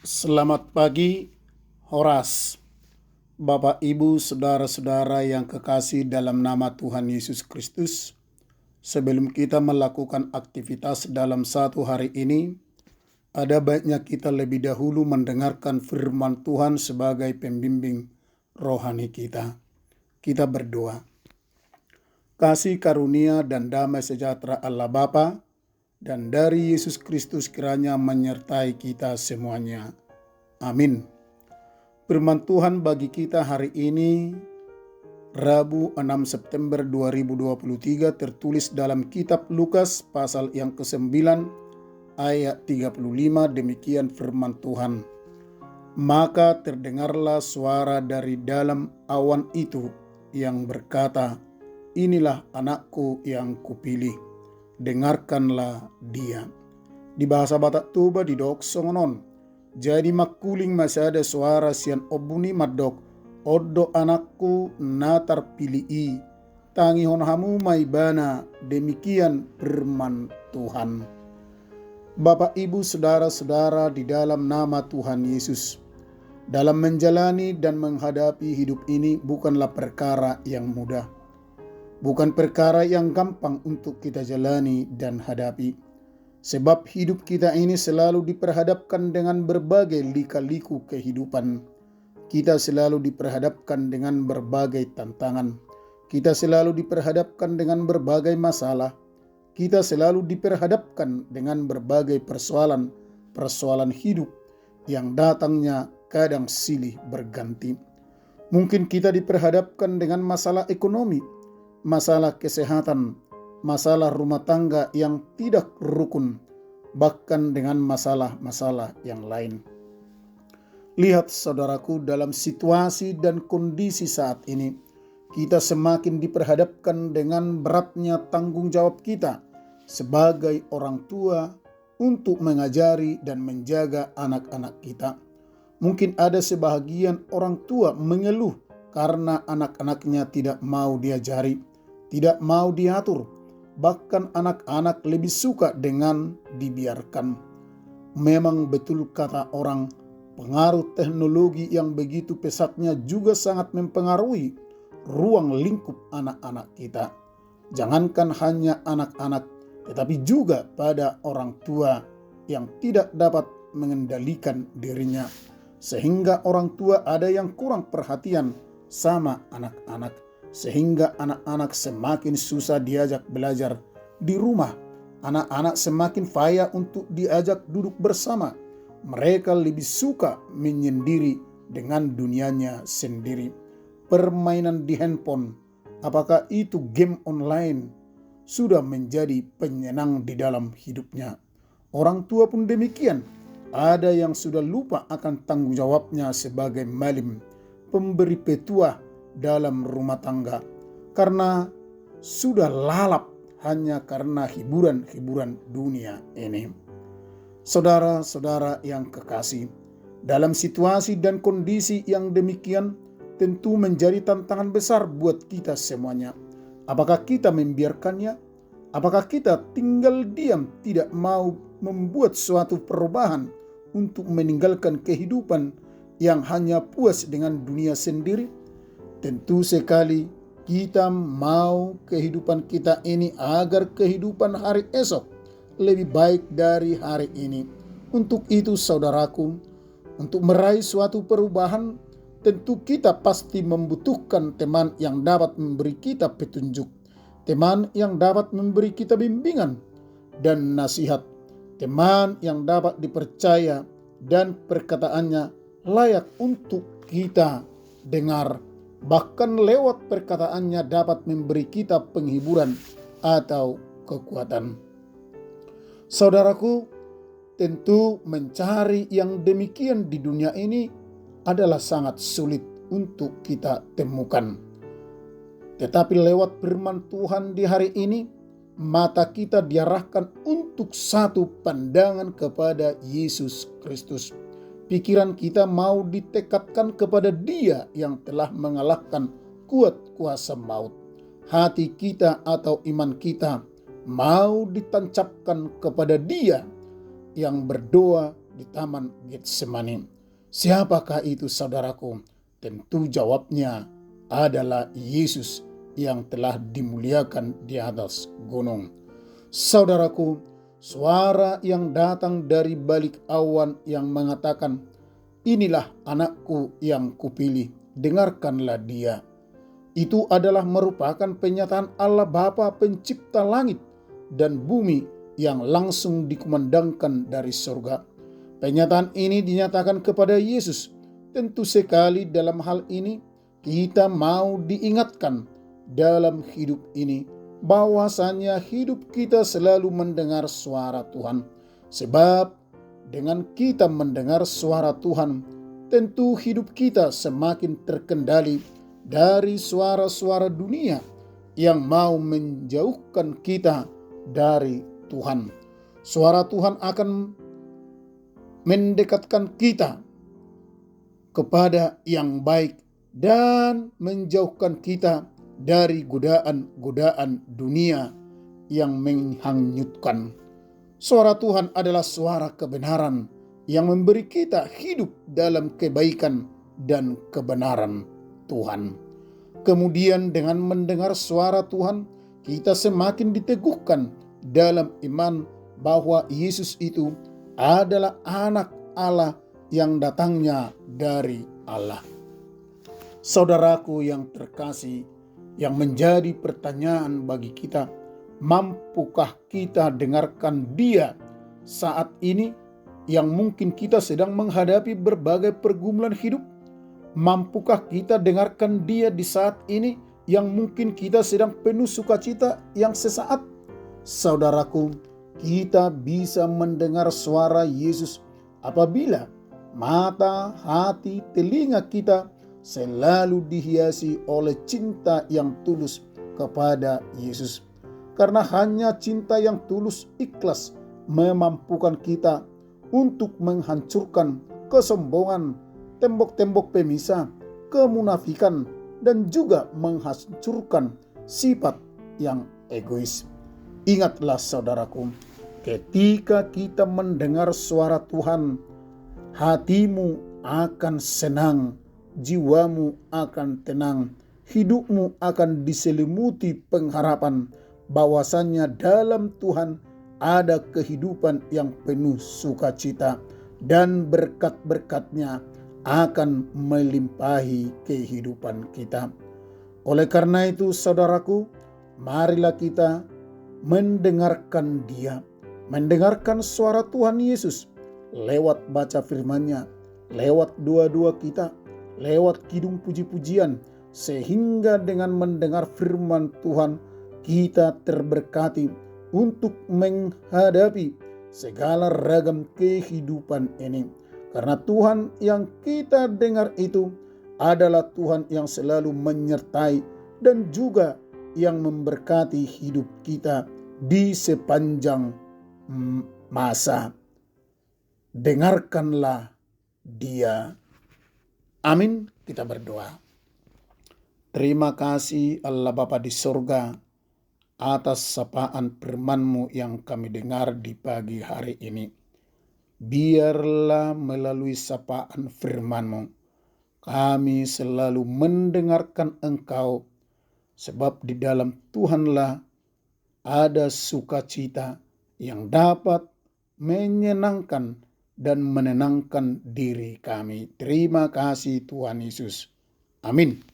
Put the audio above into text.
Selamat pagi, Horas. Bapak, Ibu, saudara-saudara yang kekasih dalam nama Tuhan Yesus Kristus. Sebelum kita melakukan aktivitas dalam satu hari ini, ada baiknya kita lebih dahulu mendengarkan firman Tuhan sebagai pembimbing rohani kita. Kita berdoa. Kasih karunia dan damai sejahtera Allah Bapa dan dari Yesus Kristus kiranya menyertai kita semuanya. Amin. Firman Tuhan bagi kita hari ini, Rabu 6 September 2023, tertulis dalam kitab Lukas pasal yang ke-9 ayat 35, demikian firman Tuhan. Maka terdengarlah suara dari dalam awan itu yang berkata, "Inilah anakku yang kupilih, dengarkanlah dia." Di bahasa Batak Toba di dok songonon, jadi makuling masih ada suara sian obuni madok, "Odo anakku natar pilii, tangi honhamu maibana." Demikian firman Tuhan. Bapak, Ibu, saudara-saudara di dalam nama Tuhan Yesus, dalam menjalani dan menghadapi hidup ini bukanlah perkara yang mudah. Bukan perkara yang gampang untuk kita jalani dan hadapi. Sebab hidup kita ini selalu diperhadapkan dengan berbagai lika-liku kehidupan. Kita selalu diperhadapkan dengan berbagai tantangan. Kita selalu diperhadapkan dengan berbagai masalah. Kita selalu diperhadapkan dengan berbagai persoalan hidup yang datangnya kadang silih berganti. Mungkin kita diperhadapkan dengan masalah ekonomi, masalah kesehatan, masalah rumah tangga yang tidak rukun, bahkan dengan masalah-masalah yang lain. Lihat saudaraku, dalam situasi dan kondisi saat ini, kita semakin diperhadapkan dengan beratnya tanggung jawab kita sebagai orang tua untuk mengajari dan menjaga anak-anak kita. Mungkin ada sebahagian orang tua mengeluh karena anak-anaknya tidak mau diajari, tidak mau diatur. Bahkan anak-anak lebih suka dengan dibiarkan. Memang betul kata orang, pengaruh teknologi yang begitu pesatnya juga sangat mempengaruhi ruang lingkup anak-anak kita. Jangankan hanya anak-anak, tetapi juga pada orang tua yang tidak dapat mengendalikan dirinya. Sehingga orang tua ada yang kurang perhatian sama anak-anak. Sehingga anak-anak semakin susah diajak belajar di rumah. Anak-anak semakin payah untuk diajak duduk bersama. Mereka lebih suka menyendiri dengan dunianya sendiri. Permainan di handphone, apakah itu game online, sudah menjadi penyenang di dalam hidupnya. Orang tua pun demikian. Ada yang sudah lupa akan tanggung jawabnya sebagai malim, pemberi petuah dalam rumah tangga, karena sudah lalap hanya karena hiburan-hiburan dunia ini. Saudara-saudara yang kekasih, dalam situasi dan kondisi yang demikian tentu menjadi tantangan besar buat kita semuanya. Apakah kita membiarkannya? Apakah kita tinggal diam, tidak mau membuat suatu perubahan untuk meninggalkan kehidupan yang hanya puas dengan dunia sendiri? Tentu sekali kita mau kehidupan kita ini agar kehidupan hari esok lebih baik dari hari ini. Untuk itu saudaraku, untuk meraih suatu perubahan, tentu kita pasti membutuhkan teman yang dapat memberi kita petunjuk, teman yang dapat memberi kita bimbingan dan nasihat, teman yang dapat dipercaya dan perkataannya layak untuk kita dengar. Bahkan lewat perkataannya dapat memberi kita penghiburan atau kekuatan. Saudaraku, tentu mencari yang demikian di dunia ini adalah sangat sulit untuk kita temukan. Tetapi lewat firman Tuhan di hari ini, mata kita diarahkan untuk satu pandangan kepada Yesus Kristus. Pikiran kita mau ditekadkan kepada Dia yang telah mengalahkan kuat kuasa maut. Hati kita atau iman kita mau ditancapkan kepada Dia yang berdoa di di Taman Getsemani. Siapakah itu, saudaraku? Tentu jawabnya adalah Yesus yang telah dimuliakan di atas gunung. Saudaraku, suara yang datang dari balik awan yang mengatakan, "Inilah anakku yang kupilih, dengarkanlah dia." Itu adalah merupakan penyataan Allah Bapa pencipta langit dan bumi yang langsung dikumandangkan dari surga. Pernyataan ini dinyatakan kepada Yesus. Tentu sekali dalam hal ini kita mau diingatkan dalam hidup ini bahwasannya hidup kita selalu mendengar suara Tuhan. Sebab dengan kita mendengar suara Tuhan, tentu hidup kita semakin terkendali dari suara-suara dunia yang mau menjauhkan kita dari Tuhan. Suara Tuhan akan mendekatkan kita kepada yang baik dan menjauhkan kita dari godaan-godaan dunia yang menghanyutkan. Suara Tuhan adalah suara kebenaran yang memberi kita hidup dalam kebaikan dan kebenaran Tuhan. Kemudian dengan mendengar suara Tuhan, kita semakin diteguhkan dalam iman bahwa Yesus itu adalah anak Allah yang datangnya dari Allah. Saudaraku yang terkasih, yang menjadi pertanyaan bagi kita, mampukah kita dengarkan Dia saat ini yang mungkin kita sedang menghadapi berbagai pergumulan hidup? Mampukah kita dengarkan Dia di saat ini yang mungkin kita sedang penuh sukacita yang sesaat? Saudaraku, kita bisa mendengar suara Yesus apabila mata, hati, telinga kita selalu dihiasi oleh cinta yang tulus kepada Yesus. Karena hanya cinta yang tulus ikhlas memampukan kita untuk menghancurkan kesombongan, tembok-tembok pemisah, kemunafikan, dan juga menghancurkan sifat yang egois. Ingatlah saudaraku, ketika kita mendengar suara Tuhan, hatimu akan senang, jiwamu akan tenang, hidupmu akan diselimuti pengharapan bahwasannya dalam Tuhan ada kehidupan yang penuh sukacita dan berkat-berkat-Nya akan melimpahi kehidupan kita. Oleh karena itu, saudaraku, marilah kita mendengarkan Dia, mendengarkan suara Tuhan Yesus lewat baca firman-Nya, lewat doa-doa kita, lewat kidung puji-pujian, sehingga dengan mendengar firman Tuhan kita terberkati untuk menghadapi segala ragam kehidupan ini. Karena Tuhan yang kita dengar itu adalah Tuhan yang selalu menyertai dan juga yang memberkati hidup kita di sepanjang masa. Dengarkanlah Dia. Amin. Kita berdoa. Terima kasih Allah Bapa di sorga atas sapaan firman-Mu yang kami dengar di pagi hari ini. Biarlah melalui sapaan firman-Mu kami selalu mendengarkan Engkau, sebab di dalam Tuhanlah ada sukacita yang dapat menyenangkan dan menenangkan diri kami. Terima kasih Tuhan Yesus. Amin.